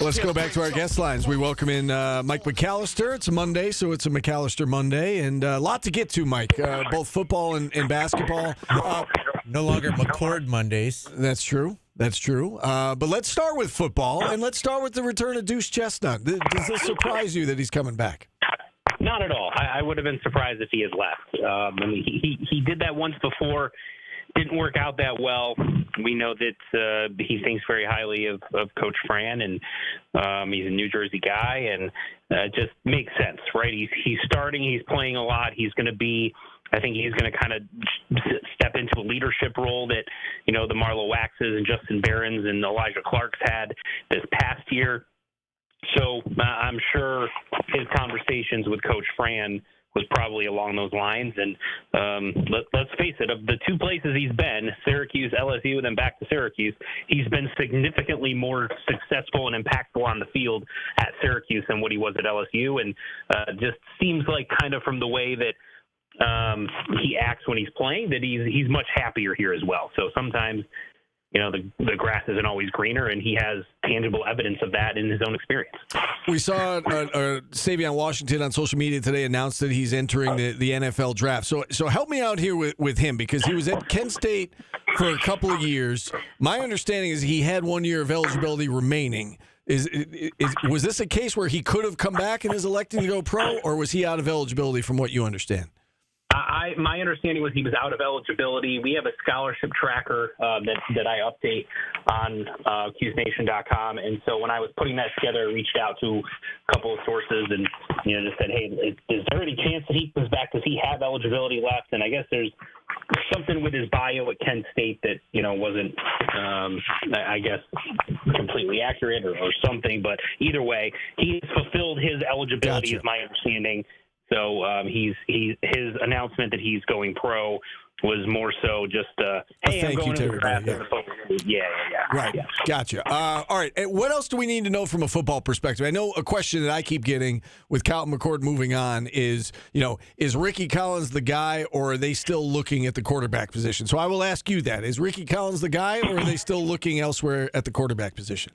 Let's go back to our guest lines. We welcome in Mike McAllister. It's a Monday, so it's a McAllister Monday, and a lot to get to, Mike. Both football and basketball. No longer McCord Mondays. That's true. That's true. But let's start with football, and let's start with the return of Deuce Chestnut. Does this surprise you that he's coming back? Not at all. I would have been surprised if he had left. I mean, he did that once before. Didn't work out that well. We know that he thinks very highly of Coach Fran, and he's a New Jersey guy, and just makes sense, right? He's starting. He's playing a lot. He's going to be. I think he's going to kind of step into a leadership role that, you know, the Marlo Waxes and Justin Barons and Elijah Clark's had this past year. So I'm sure his conversations with Coach Fran was probably along those lines. And let's face it, of the two places he's been, Syracuse, LSU, and then back to Syracuse, he's been significantly more successful and impactful on the field at Syracuse than what he was at LSU. And just seems like kind of from the way that he acts when he's playing, that he's much happier here as well. So sometimes, you know, the grass isn't always greener, and he has tangible evidence of that in his own experience. We saw Savion Washington on social media today announce that he's entering the NFL draft. So help me out here with him, because he was at Kent State for a couple of years. My understanding is he had 1 year of eligibility remaining. Was this a case where he could have come back and is electing to go pro, or was he out of eligibility from what you understand? My understanding was he was out of eligibility. We have a scholarship tracker that I update on QsNation.com, and so when I was putting that together, I reached out to a couple of sources and, you know, just said, hey, is there any chance that he comes back? Does he have eligibility left? And I guess there's something with his bio at Kent State that, you know, wasn't, I guess, completely accurate or something. But either way, he's fulfilled his eligibility, Gotcha. is my understanding. So his announcement that he's going pro was more so just, hey, I'm going to the draft. Yeah. Right. Yeah. Gotcha. All right. And what else do we need to know from a football perspective? I know a question that I keep getting with Calvin McCord moving on is, you know, is Ricky Collins the guy, or are they still looking at the quarterback position? So I will ask you that. Is Ricky Collins the guy, or are they still looking elsewhere at the quarterback position?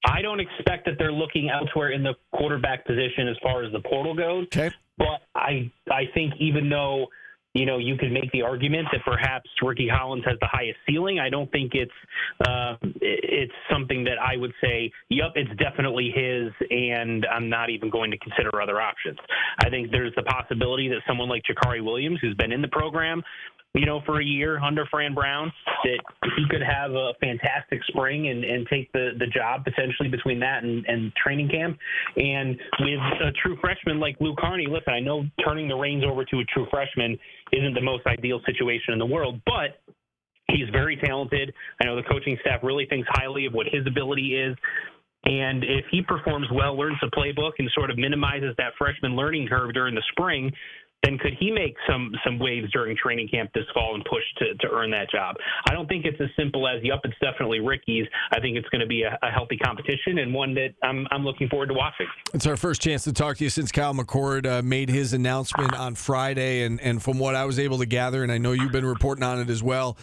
I don't expect that they're looking elsewhere in the quarterback position as far as the portal goes. Okay. But I think even though, you know, you could make the argument that perhaps Ricky Collins has the highest ceiling, I don't think it's something that I would say, yep, it's definitely his, and I'm not even going to consider other options. I think there's the possibility that someone like Jakari Williams, who's been in the program, you know, for a year under Fran Brown, that he could have a fantastic spring and take the job potentially between that and training camp. And with a true freshman like Luke Carney, listen, I know turning the reins over to a true freshman isn't the most ideal situation in the world, but he's very talented. I know the coaching staff really thinks highly of what his ability is. And if he performs well, learns the playbook, and sort of minimizes that freshman learning curve during the spring, then could he make some waves during training camp this fall and push to earn that job? I don't think it's as simple as, yep, it's definitely Ricky's. I think it's going to be a healthy competition, and one that I'm looking forward to watching. It's our first chance to talk to you since Kyle McCord made his announcement on Friday, and from what I was able to gather, and I know you've been reporting on it as well,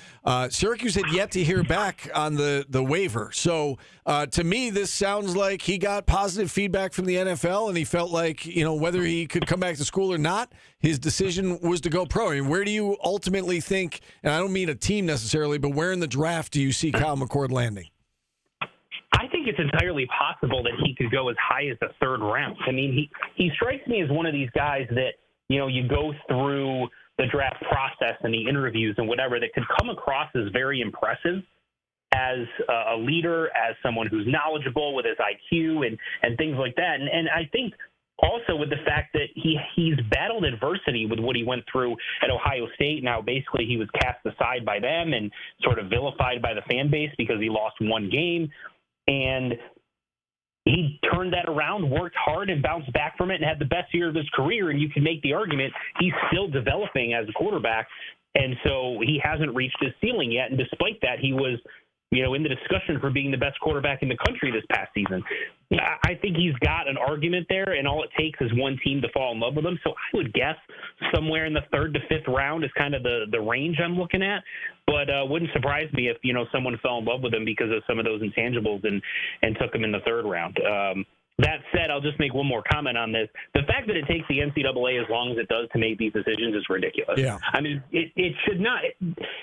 Syracuse had yet to hear back on the waiver. So to me, this sounds like he got positive feedback from the NFL, and he felt like, you know, whether he could come back to school or not, his decision was to go pro. I mean, where do you ultimately think, and I don't mean a team necessarily, but where in the draft do you see Kyle McCord landing? I think it's entirely possible that he could go as high as the third round. I mean, he strikes me as one of these guys that, you know, you go through the draft process and the interviews and whatever that could come across as very impressive as a leader, as someone who's knowledgeable with his IQ and things like that. And I think also with the fact that he's battled adversity with what he went through at Ohio State. Now, basically, he was cast aside by them and sort of vilified by the fan base because he lost one game. And he turned that around, worked hard, and bounced back from it and had the best year of his career. And you can make the argument he's still developing as a quarterback. And so he hasn't reached his ceiling yet. And despite that, he was, you know, in the discussion for being the best quarterback in the country this past season. I think he's got an argument there, and all it takes is one team to fall in love with him. So I would guess somewhere in the third to fifth round is kind of the range I'm looking at. But wouldn't surprise me if, someone fell in love with him because of some of those intangibles and took him in the third round. That said, I'll just make one more comment on this. The fact that it takes the NCAA as long as it does to make these decisions is ridiculous. Yeah. I mean, it should not.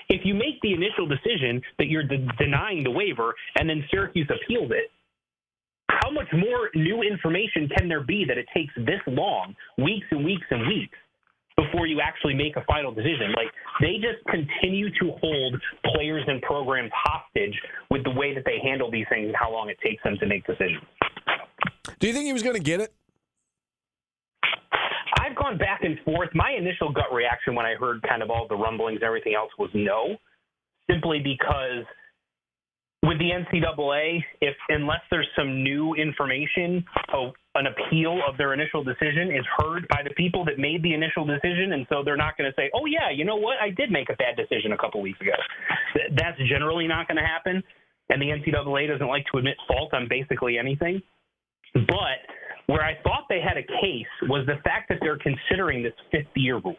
If you make the initial decision that you're denying the waiver and then Syracuse appeals it, how much more new information can there be that it takes this long, weeks and weeks and weeks, before you actually make a final decision? Like, they just continue to hold players and programs hostage with the way that they handle these things and how long it takes them to make decisions. Do you think he was going to get it? I've gone back and forth. My initial gut reaction when I heard kind of all the rumblings and everything else was no, simply because with the NCAA, unless there's some new information, an appeal of their initial decision is heard by the people that made the initial decision, and so they're not going to say, oh, yeah, you know what, I did make a bad decision a couple weeks ago. That's generally not going to happen, and the NCAA doesn't like to admit fault on basically anything. But where I thought they had a case was the fact that they're considering this fifth-year rule.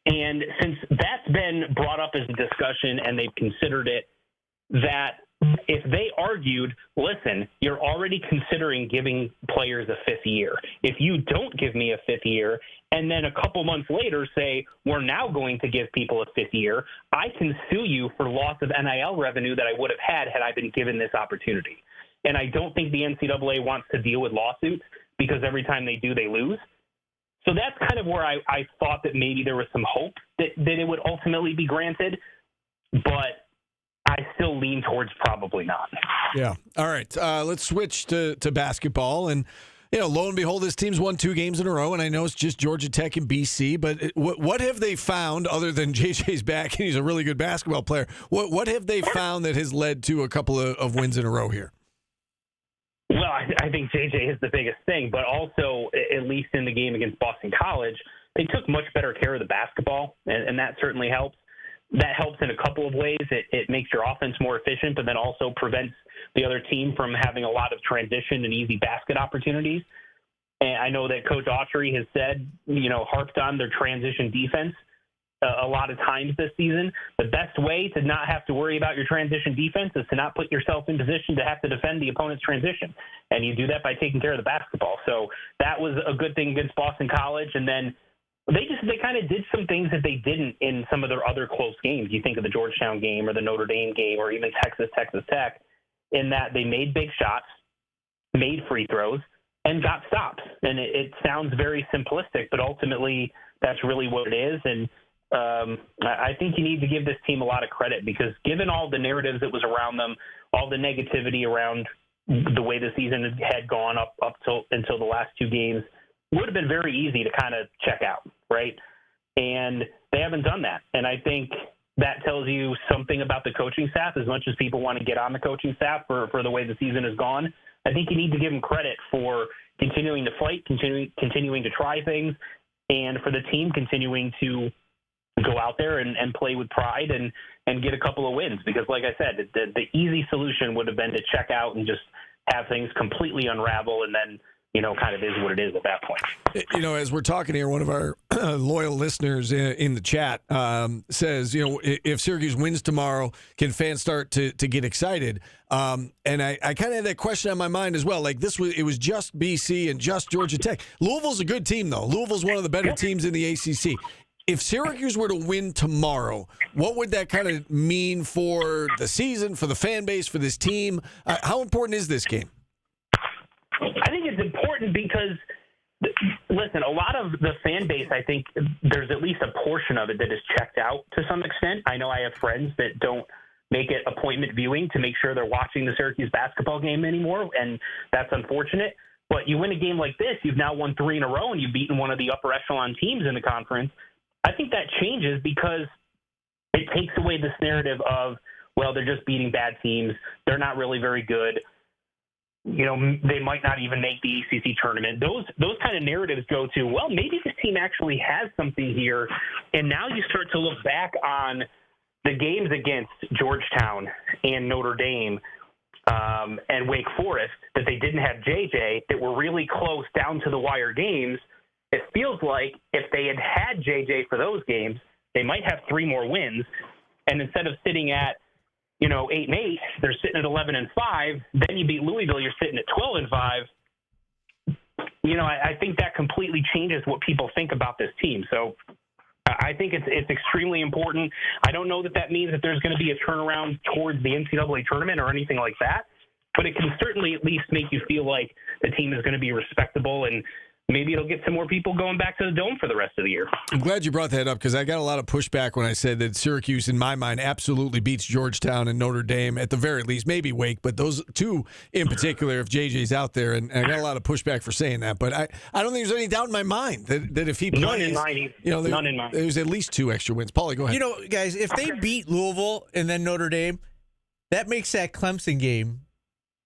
And since that's been brought up as a discussion and they've considered it, that if they argued, listen, you're already considering giving players a fifth year. If you don't give me a fifth year and then a couple months later say we're now going to give people a fifth year, I can sue you for loss of NIL revenue that I would have had I been given this opportunity. And I don't think the NCAA wants to deal with lawsuits because every time they do, they lose. So that's kind of where I thought that maybe there was some hope that it would ultimately be granted. But I still lean towards probably not. Yeah. All right. Let's switch to basketball. And, lo and behold, this team's won 2 games in a row. And I know it's just Georgia Tech and BC. But what have they found, other than JJ's back and he's a really good basketball player, what have they found that has led to a couple of wins in a row here? Well, I think JJ is the biggest thing, but also, at least in the game against Boston College, they took much better care of the basketball, and that certainly helps. That helps in a couple of ways. It makes your offense more efficient, but then also prevents the other team from having a lot of transition and easy basket opportunities. And I know that Coach Autry has said, harped on their transition defense a lot of times this season. The best way to not have to worry about your transition defense is to not put yourself in position to have to defend the opponent's transition. And you do that by taking care of the basketball. So that was a good thing against Boston College. And then they kind of did some things that they didn't in some of their other close games. You think of the Georgetown game or the Notre Dame game or even Texas Tech, in that they made big shots, made free throws, and got stops. And it sounds very simplistic, but ultimately that's really what it is. And I think you need to give this team a lot of credit because given all the narratives that was around them, all the negativity around the way the season had gone up until the last 2 games, would have been very easy to kind of check out, right? And they haven't done that. And I think that tells you something about the coaching staff. As much as people want to get on the coaching staff for the way the season has gone, I think you need to give them credit for continuing to fight, continuing to try things, and for the team continuing to go out there and play with pride and get a couple of wins. Because like I said, the easy solution would have been to check out and just have things completely unravel and then, kind of is what it is at that point. As we're talking here, one of our loyal listeners in the chat says, if Syracuse wins tomorrow, can fans start to get excited? And I kind of had that question on my mind as well. Like it was just BC and just Georgia Tech. Louisville's a good team, though. Louisville's one of the better teams in the ACC. If Syracuse were to win tomorrow, what would that kind of mean for the season, for the fan base, for this team? How important is this game? I think it's important because, listen, a lot of the fan base, I think there's at least a portion of it that is checked out to some extent. I know I have friends that don't make it appointment viewing to make sure they're watching the Syracuse basketball game anymore, and that's unfortunate. But you win a game like this, you've now won 3 in a row, and you've beaten one of the upper echelon teams in the conference. I think that changes because it takes away this narrative of, well, they're just beating bad teams. They're not really very good. They might not even make the ACC tournament. Those kind of narratives go to, well, maybe this team actually has something here. And now you start to look back on the games against Georgetown and Notre Dame and Wake Forest that they didn't have JJ, that were really close down to the wire games. It feels like if they had JJ for those games, they might have 3 more wins. and instead of sitting at 8-8, they're sitting at 11-5. Then you beat Louisville, you're sitting at 12-5. I think that completely changes what people think about this team. So I think it's extremely important. I don't know that means that there's going to be a turnaround towards the NCAA tournament or anything like that, but it can certainly at least make you feel like the team is going to be respectable, and maybe it'll get some more people going back to the Dome for the rest of the year. I'm glad you brought that up because I got a lot of pushback when I said that Syracuse, in my mind, absolutely beats Georgetown and Notre Dame at the very least, maybe Wake, but those two in particular, if JJ's out there, and I got a lot of pushback for saying that, but I don't think there's any doubt in my mind that if he plays, None in mind. There's at least 2 extra wins. Paulie, go ahead. Guys, if they beat Louisville and then Notre Dame, that makes that Clemson game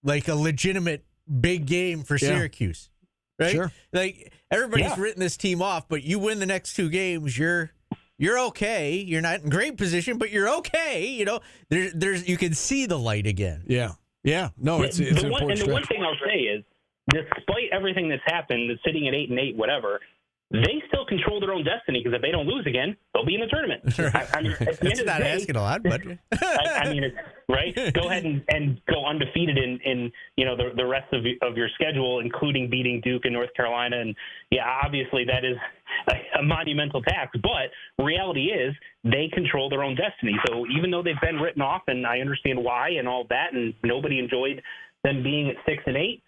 like a legitimate big game for Syracuse. Right? Sure. Like everybody's written this team off, but you win the next 2 games, you're okay. You're not in great position, but you're okay. There's you can see the light again. Yeah. No, it's an important And the one thing I'll say is, despite everything that's happened, sitting at 8-8, whatever, they still control their own destiny because if they don't lose again, they'll be in the tournament. It's not asking a lot, but right? Go ahead and go undefeated in the rest of your schedule, including beating Duke and North Carolina. And obviously that is a monumental task. But reality is they control their own destiny. So even though they've been written off, and I understand why and all that, and nobody enjoyed them being at 6-8.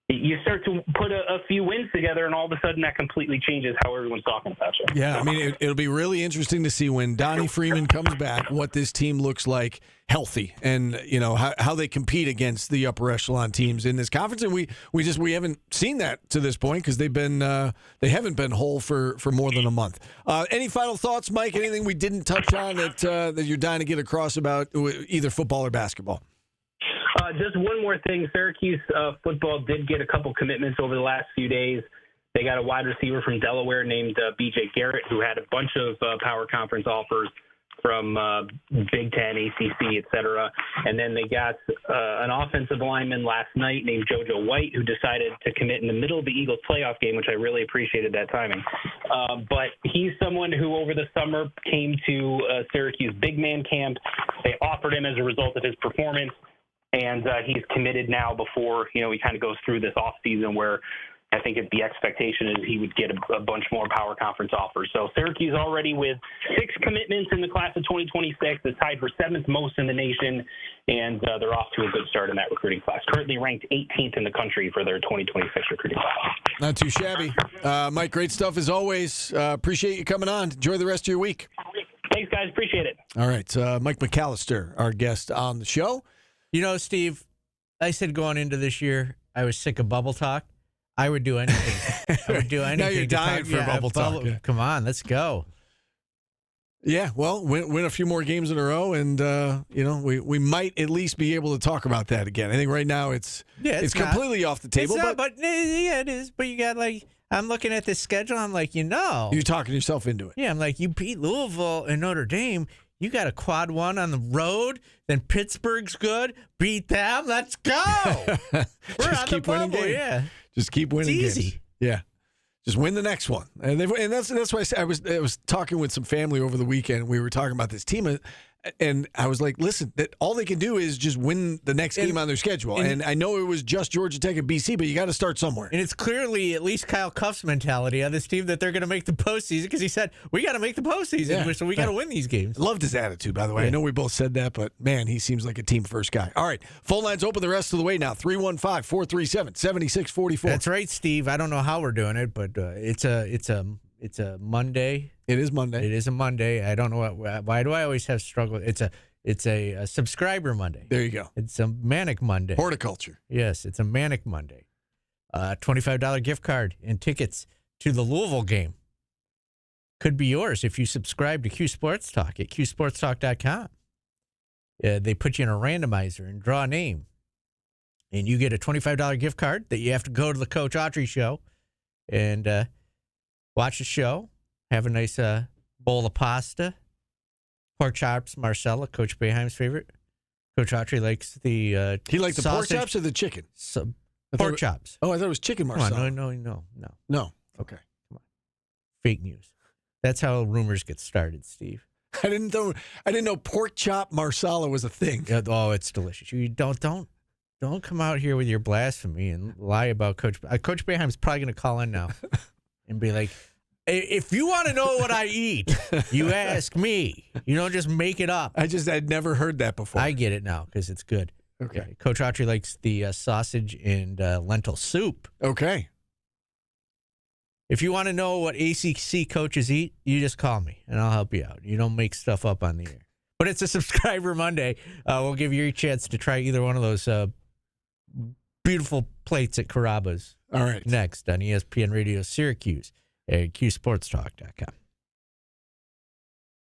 You start to put a few wins together, and all of a sudden that completely changes how everyone's talking about you. Yeah, I mean, it'll be really interesting to see when Donnie Freeman comes back what this team looks like healthy, and how they compete against the upper echelon teams in this conference. And we haven't seen that to this point because they haven't been whole for more than a month. Any final thoughts, Mike? Anything we didn't touch on that you're dying to get across about either football or basketball? Just one more thing. Syracuse football did get a couple commitments over the last few days. They got a wide receiver from Delaware named B.J. Garrett, who had a bunch of power conference offers from Big Ten, ACC, et cetera. And then they got an offensive lineman last night named JoJo White, who decided to commit in the middle of the Eagles playoff game, which I really appreciated that timing. But he's someone who over the summer came to Syracuse big man camp. They offered him as a result of his performance. And he's committed now before, he kind of goes through this offseason where I think the expectation is he would get a bunch more power conference offers. So Syracuse already with 6 commitments in the class of 2026 is tied for 7th most in the nation, and they're off to a good start in that recruiting class. Currently ranked 18th in the country for their 2026 recruiting class. Not too shabby. Mike, great stuff as always. Appreciate you coming on. Enjoy the rest of your week. Thanks, guys. Appreciate it. All right. Mike McAllister, our guest on the show. Steve, I said going into this year, I was sick of bubble talk. I would do anything. I would do anything. Now you're dying for bubble talk. Yeah. Come on, let's go. Yeah, well, win a few more games in a row, and we might at least be able to talk about that again. I think right now it's completely off the table. But it is. But you got I'm looking at this schedule. I'm like, you're talking yourself into it. Yeah, I'm like, you beat Louisville and Notre Dame. You got a quad 1 on the road, then Pittsburgh's good. Beat them. Let's go. We're on keep the winning bubble. games. Yeah. Just keep winning games. It's easy. Yeah. Just win the next one. And that's why I was talking with some family over the weekend. We were talking about this team, and I was like, listen, that all they can do is just win the next game on their schedule. And I know it was just Georgia Tech and BC, but you got to start somewhere. And it's clearly at least Kyle Cuff's mentality on this team that they're going to make the postseason because he said, we got to make the postseason, so we got to win these games. Loved his attitude, by the way. Yeah. I know we both said that, but, man, he seems like a team-first guy. All right, phone lines open the rest of the way now, 315-437-7644. That's right, Steve. I don't know how we're doing it, but it's a Monday. It is Monday. It is a Monday. I don't know why do I always have struggle? It's a subscriber Monday. There you go. It's a manic Monday. Horticulture. Yes, it's a manic Monday. $25 gift card and tickets to the Louisville game could be yours if you subscribe to Q Sports Talk at qsportstalk.com. They put you in a randomizer and draw a name, and you get a $25 gift card that you have to go to the Coach Autry show and watch the show, have a nice bowl of pasta, pork chops, Marcella, Coach Boeheim's favorite. Coach Autry likes the he liked the pork sausage. chops or the chicken? Pork chops. Oh, I thought it was chicken, Marcella. Come on, no. No. Okay. Come on. Fake news. That's how rumors get started, Steve. I didn't know pork chop marsala was a thing. Oh, it's delicious. You don't come out here with your blasphemy and lie about Coach. Coach Boeheim's probably going to call in now and be like, if you want to know what I eat, you ask me. You don't just make it up. I'd never heard that before. I get it now because it's good. Okay. Coach Autry likes the sausage and lentil soup. Okay. If you want to know what ACC coaches eat, you just call me, and I'll help you out. You don't make stuff up on the air. But it's a Subscriber Monday. We'll give you a chance to try either one of those beautiful plates at Carrabba's. All right. Next on ESPN Radio Syracuse at QSportsTalk.com.